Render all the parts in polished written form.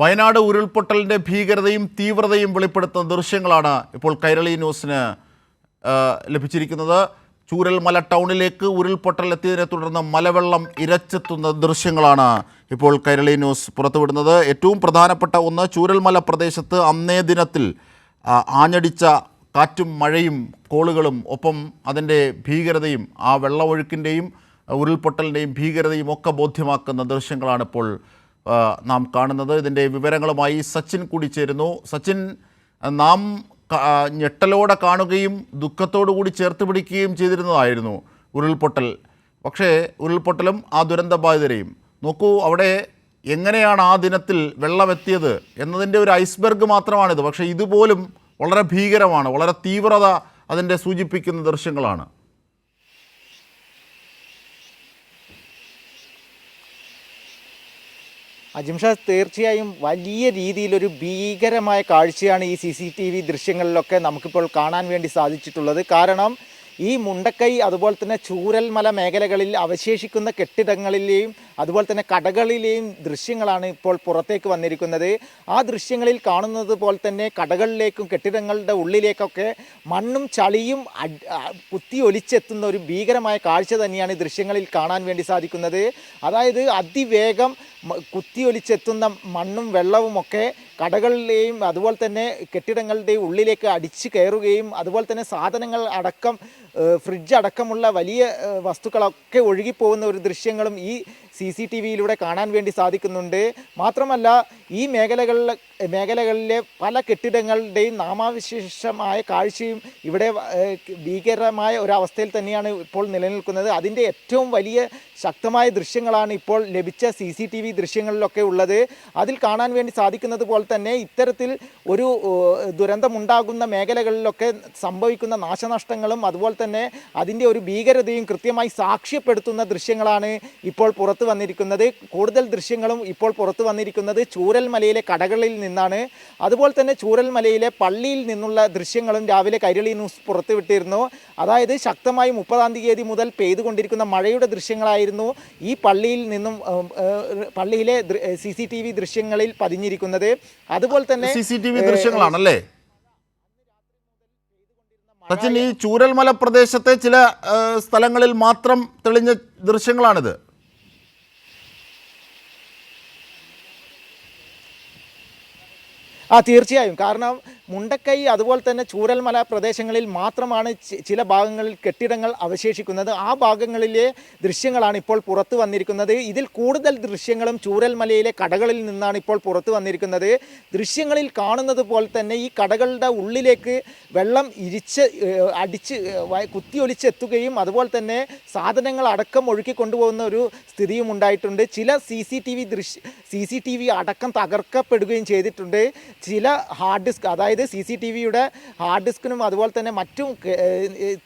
വയനാട് ഉരുൾപൊട്ടലിൻ്റെ ഭീകരതയും തീവ്രതയും വെളിപ്പെടുത്തുന്ന ദൃശ്യങ്ങളാണ് ഇപ്പോൾ കൈരളി ന്യൂസിന് ലഭിച്ചിരിക്കുന്നത്. ചൂരൽമല ടൗണിലേക്ക് ഉരുൾപൊട്ടൽ എത്തിയതിനെ തുടർന്ന് മലവെള്ളം ഇരച്ചെത്തുന്ന ദൃശ്യങ്ങളാണ് ഇപ്പോൾ കൈരളി ന്യൂസ് പുറത്തുവിടുന്നത്. ഏറ്റവും പ്രധാനപ്പെട്ട ഒന്ന്, ചൂരൽമല പ്രദേശത്ത് അന്നേ ദിനത്തിൽ ആഞ്ഞടിച്ച കാറ്റും മഴയും കോളുകളും ഒപ്പം അതിൻ്റെ ഭീകരതയും ആ വെള്ളമൊഴുക്കിൻ്റെയും ഉരുൾപൊട്ടലിൻ്റെയും ഭീകരതയും ഒക്കെ ബോധ്യമാക്കുന്ന ദൃശ്യങ്ങളാണ് ഇപ്പോൾ നാം കാണുന്നത്. ഇതിൻ്റെ വിവരങ്ങളുമായി സച്ചിൻ കൂടി ചേരുന്നു. സച്ചിൻ, നാം ഞെട്ടലോടെ കാണുകയും ദുഃഖത്തോടു കൂടി ചേർത്ത് പിടിക്കുകയും ചെയ്തിരുന്നതായിരുന്നു ഉരുൾപൊട്ടൽ. പക്ഷേ ഉരുൾപൊട്ടലും ആ ദുരന്തബാധിതരെയും നോക്കൂ, അവിടെ എങ്ങനെയാണ് ആ ദിനത്തിൽ വെള്ളമെത്തിയത് എന്നതിൻ്റെ ഒരു ഐസ്ബർഗ് മാത്രമാണിത്. പക്ഷേ ഇതുപോലും വളരെ ഭീകരമാണ്, വളരെ തീവ്രത അതിൻ്റെ സൂചിപ്പിക്കുന്ന ദൃശ്യങ്ങളാണ്. അജിംഷ, തീർച്ചയായും വലിയ രീതിയിലൊരു ഭീകരമായ കാഴ്ചയാണ് ഈ CCTV ദൃശ്യങ്ങളിലൊക്കെ നമുക്കിപ്പോൾ കാണാൻ വേണ്ടി സാധിച്ചിട്ടുള്ളത്. കാരണം ഈ മുണ്ടക്കൈ അതുപോലെ തന്നെ ചൂരൽമല മേഖലകളിൽ അവശേഷിക്കുന്ന കെട്ടിടങ്ങളിലെയും അതുപോലെ തന്നെ കടകളിലെയും ദൃശ്യങ്ങളാണ് ഇപ്പോൾ പുറത്തേക്ക് വന്നിരിക്കുന്നത്. ആ ദൃശ്യങ്ങളിൽ കാണുന്നത് പോലെ തന്നെ കടകളിലേക്കും കെട്ടിടങ്ങളുടെ ഉള്ളിലേക്കൊക്കെ മണ്ണും ചളിയും കുത്തി ഒലിച്ചെത്തുന്ന ഒരു ഭീകരമായ കാഴ്ച തന്നെയാണ് ഈ ദൃശ്യങ്ങളിൽ കാണാൻ വേണ്ടി സാധിക്കുന്നത്. അതായത് അതിവേഗം കുത്തിയൊലിച്ചെത്തുന്ന മണ്ണും വെള്ളവുമൊക്കെ കടകളിലെയും അതുപോലെ തന്നെ കെട്ടിടങ്ങളുടെയും ഉള്ളിലേക്ക് അടിച്ചു കയറുകയും അതുപോലെ തന്നെ സാധനങ്ങൾ അടക്കം ഫ്രിഡ്ജ് അടക്കമുള്ള വലിയ വസ്തുക്കളൊക്കെ ഒഴുകിപ്പോകുന്ന ഒരു ദൃശ്യങ്ങളും ഈ CCTVയിലൂടെ കാണാൻ വേണ്ടി സാധിക്കുന്നുണ്ട്. മാത്രമല്ല ഈ മേഖലകളിലെ പല കെട്ടിടങ്ങളുടെയും നാമാവിശേഷമായ കാഴ്ചയും ഇവിടെ ഭീകരമായ ഒരവസ്ഥയിൽ തന്നെയാണ് ഇപ്പോൾ നിലനിൽക്കുന്നത്. അതിൻ്റെ ഏറ്റവും വലിയ ശക്തമായ ദൃശ്യങ്ങളാണ് ഇപ്പോൾ ലഭിച്ച CCTV ദൃശ്യങ്ങളിലൊക്കെ ഉള്ളത്. അതിൽ കാണാൻ വേണ്ടി സാധിക്കുന്നത് പോലെ തന്നെ ഇത്തരത്തിൽ ഒരു ദുരന്തമുണ്ടാകുന്ന മേഖലകളിലൊക്കെ സംഭവിക്കുന്ന നാശനഷ്ടങ്ങളും അതുപോലെ തന്നെ അതിൻ്റെ ഒരു ഭീകരതയും കൃത്യമായി സാക്ഷ്യപ്പെടുത്തുന്ന ദൃശ്യങ്ങളാണ് ഇപ്പോൾ പുറത്തു വന്നിരിക്കുന്നത്. കൂടുതൽ ദൃശ്യങ്ങളും ഇപ്പോൾ പുറത്തു വന്നിരിക്കുന്നത് ചൂരൽമലയിലെ കടകളിൽ നിന്നാണ്. അതുപോലെ തന്നെ ചൂരൽമലയിലെ പള്ളിയിൽ നിന്നുള്ള ദൃശ്യങ്ങളും രാവിലെ കൈരളി ന്യൂസ് പുറത്തുവിട്ടിരുന്നു. അതായത് ശക്തമായി 30-ാം തീയതി മുതൽ പെയ്തുകൊണ്ടിരിക്കുന്ന മഴയുടെ ദൃശ്യങ്ങളായിരുന്നു ഈ പള്ളിയിൽ നിന്നും പള്ളിയിലെ CCTV ദൃശ്യങ്ങളിൽ പതിഞ്ഞിരിക്കുന്നത്. അതുപോലെ തന്നെ CCTV ദൃശ്യങ്ങളാണല്ലേ സച്ചിൻ? ഈ ചൂരൽമല പ്രദേശത്തെ ചില സ്ഥലങ്ങളിൽ മാത്രം തെളിഞ്ഞ ദൃശ്യങ്ങളാണിത്. തീർച്ചയായും. കാരണം മുണ്ടക്കൈ അതുപോലെ തന്നെ ചൂരൽമല പ്രദേശങ്ങളിൽ മാത്രമാണ് ചില ഭാഗങ്ങളിൽ കെട്ടിടങ്ങൾ അവശേഷിക്കുന്നത്. ആ ഭാഗങ്ങളിലെ ദൃശ്യങ്ങളാണ് ഇപ്പോൾ പുറത്തു വന്നിരിക്കുന്നത്. ഇതിൽ കൂടുതൽ ദൃശ്യങ്ങളും ചൂരൽമലയിലെ കടകളിൽ നിന്നാണ് ഇപ്പോൾ പുറത്തു വന്നിരിക്കുന്നത്. ദൃശ്യങ്ങളിൽ കാണുന്നത് പോലെ തന്നെ ഈ കടകളുടെ ഉള്ളിലേക്ക് വെള്ളം അടിച്ച് കുത്തിയൊലിച്ചെത്തുകയും അതുപോലെ തന്നെ സാധനങ്ങൾ അടക്കം ഒഴുക്കി കൊണ്ടുപോകുന്ന ഒരു സ്ഥിതിയും ഉണ്ടായിട്ടുണ്ട്. ചില CCTV അടക്കം തകർക്കപ്പെടുകയും ചെയ്തിട്ടുണ്ട്. ചില ഹാർഡ് ഡിസ്ക്, അതായത് CCTVയുടെ ഹാർഡ് ഡിസ്കിനും അതുപോലെ തന്നെ മറ്റും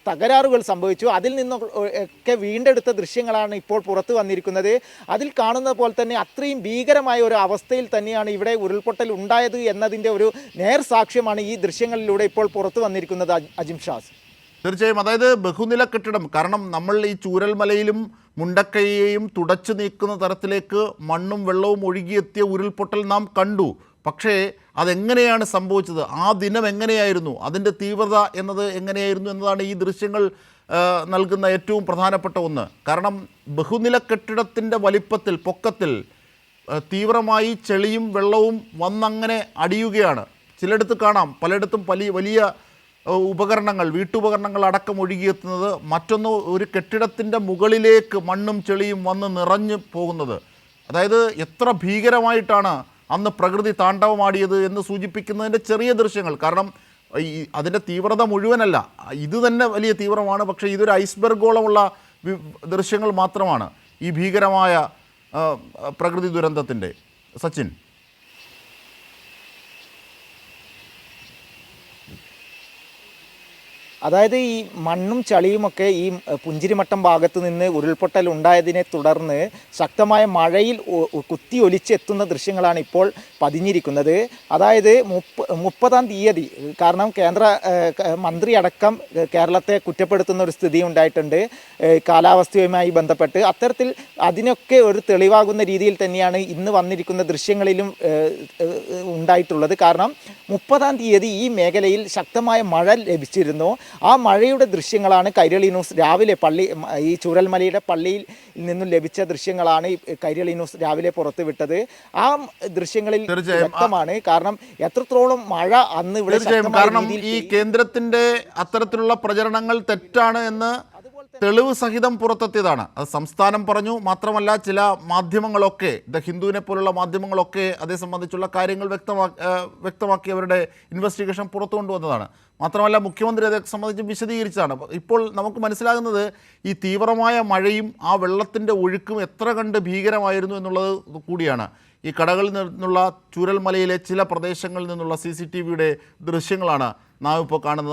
തകരാറുകൾ സംഭവിച്ചു. അതിൽ നിന്നൊക്കെ വീണ്ടെടുത്ത ദൃശ്യങ്ങളാണ് ഇപ്പോൾ പുറത്തു വന്നിരിക്കുന്നത്. അതിൽ കാണുന്ന പോലെ തന്നെ അത്രയും ഭീകരമായ ഒരു അവസ്ഥയിൽ തന്നെയാണ് ഇവിടെ ഉരുൾപൊട്ടൽ ഉണ്ടായത് എന്നതിൻ്റെ ഒരു നേർസാക്ഷ്യമാണ് ഈ ദൃശ്യങ്ങളിലൂടെ ഇപ്പോൾ പുറത്തു വന്നിരിക്കുന്നത്. അജിംഷാസ്, തീർച്ചയായും. അതായത് ബഹുനില കെട്ടിടം, കാരണം നമ്മൾ ഈ ചൂരൽമലയിലും മുണ്ടക്കൈയെയും തുടച്ചു നീക്കുന്ന തരത്തിലേക്ക് മണ്ണും വെള്ളവും ഒഴുകിയെത്തിയ ഉരുൾപൊട്ടൽ നാം കണ്ടു. പക്ഷേ അതെങ്ങനെയാണ് സംഭവിച്ചത്, ആ ദിനം എങ്ങനെയായിരുന്നു, അതിൻ്റെ തീവ്രത എന്നത് എങ്ങനെയായിരുന്നു എന്നതാണ് ഈ ദൃശ്യങ്ങൾ നൽകുന്ന ഏറ്റവും പ്രധാനപ്പെട്ട ഒന്ന്. കാരണം ബഹുനില കെട്ടിടത്തിൻ്റെ വലിപ്പത്തിൽ, പൊക്കത്തിൽ തീവ്രമായി ചെളിയും വെള്ളവും വന്നങ്ങനെ അടിയുകയാണ്. ചിലയിടത്ത് കാണാം, പലയിടത്തും വലിയ ഉപകരണങ്ങൾ, വീട്ടുപകരണങ്ങൾ അടക്കം ഒഴുകിയെത്തുന്നത്. മറ്റൊന്ന്, ഒരു കെട്ടിടത്തിൻ്റെ മുകളിലേക്ക് മണ്ണും ചെളിയും വന്ന് നിറഞ്ഞു പോകുന്നത്. അതായത് എത്ര ഭീകരമായിട്ടാണ് അന്ന് പ്രകൃതി താണ്ഡവമാടിയത് എന്ന് സൂചിപ്പിക്കുന്നതിൻ്റെ ചെറിയ ദൃശ്യങ്ങൾ. കാരണം അതിൻ്റെ തീവ്രത മുഴുവനല്ല, ഇത് തന്നെ വലിയ തീവ്രമാണ്. പക്ഷേ ഇതൊരു ഐസ്ബർഗോളമുള്ള ദൃശ്യങ്ങൾ മാത്രമാണ് ഈ ഭീകരമായ പ്രകൃതി ദുരന്തത്തിൻ്റെ. സച്ചിൻ, അതായത് ഈ മണ്ണും ചളിയുമൊക്കെ ഈ പുഞ്ചിരിമട്ടം ഭാഗത്ത് നിന്ന് ഉരുൾപൊട്ടൽ ഉണ്ടായതിനെ തുടർന്ന് ശക്തമായ മഴയിൽ കുത്തി ഒലിച്ചെത്തുന്ന ദൃശ്യങ്ങളാണ് ഇപ്പോൾ പതിഞ്ഞിരിക്കുന്നത്. അതായത് 30-ാം തീയതി, കാരണം കേന്ദ്ര മന്ത്രി അടക്കം കേരളത്തെ കുറ്റപ്പെടുത്തുന്ന ഒരു സ്ഥിതി ഉണ്ടായിട്ടുണ്ട് കാലാവസ്ഥയുമായി ബന്ധപ്പെട്ട്. അത്തരത്തിൽ അതിനൊക്കെ ഒരു തെളിവാകുന്ന രീതിയിൽ തന്നെയാണ് ഇന്ന് വന്നിരിക്കുന്ന ദൃശ്യങ്ങളിലും ഉണ്ടായിട്ടുള്ളത്. കാരണം 30-ാം തീയതി ഈ മേഖലയിൽ ശക്തമായ മഴ ലഭിച്ചിരുന്നു. ആ മഴയുടെ ദൃശ്യങ്ങളാണ് കൈരളി ന്യൂസ് രാവിലെ ഈ ചൂരൽമലയുടെ പള്ളിയിൽ നിന്നും ലഭിച്ച ദൃശ്യങ്ങളാണ് കൈരളി ന്യൂസ് രാവിലെ പുറത്തുവിട്ടത്. ആ ദൃശ്യങ്ങളിൽ വ്യക്തമാണ് കാരണം എത്രത്തോളം മഴ അന്ന് ഇവിടെ കാരണം ഈ കേന്ദ്രത്തിന്റെ അത്തരത്തിലുള്ള പ്രചരണങ്ങൾ തെറ്റാണ് എന്ന് തെളിവ് സഹിതം പുറത്തെത്തിയതാണ്. അത് സംസ്ഥാനം പറഞ്ഞു. മാത്രമല്ല ചില മാധ്യമങ്ങളൊക്കെ, ദ ഹിന്ദുവിനെ പോലുള്ള മാധ്യമങ്ങളൊക്കെ അതേ സംബന്ധിച്ചുള്ള കാര്യങ്ങൾ വ്യക്തമാക്കി അവരുടെ ഇൻവെസ്റ്റിഗേഷൻ പുറത്തു കൊണ്ടുവന്നതാണ്. മാത്രമല്ല മുഖ്യമന്ത്രി അതേ സംബന്ധിച്ച് വിശദീകരിച്ചതാണ്. ഇപ്പോൾ നമുക്ക് മനസ്സിലാകുന്നത് ഈ തീവ്രമായ മഴയും ആ വെള്ളത്തിൻ്റെ ഒഴുക്കും എത്ര കണ്ട് ഭീകരമായിരുന്നു എന്നുള്ളത് കൂടിയാണ്. ഈ കടകളിൽ നിന്നുള്ള ചൂരൽമലയിലെ ചില പ്രദേശങ്ങളിൽ നിന്നുള്ള CCTVയുടെ ദൃശ്യങ്ങളാണ് നാം ഇപ്പോൾ കാണുന്നത്.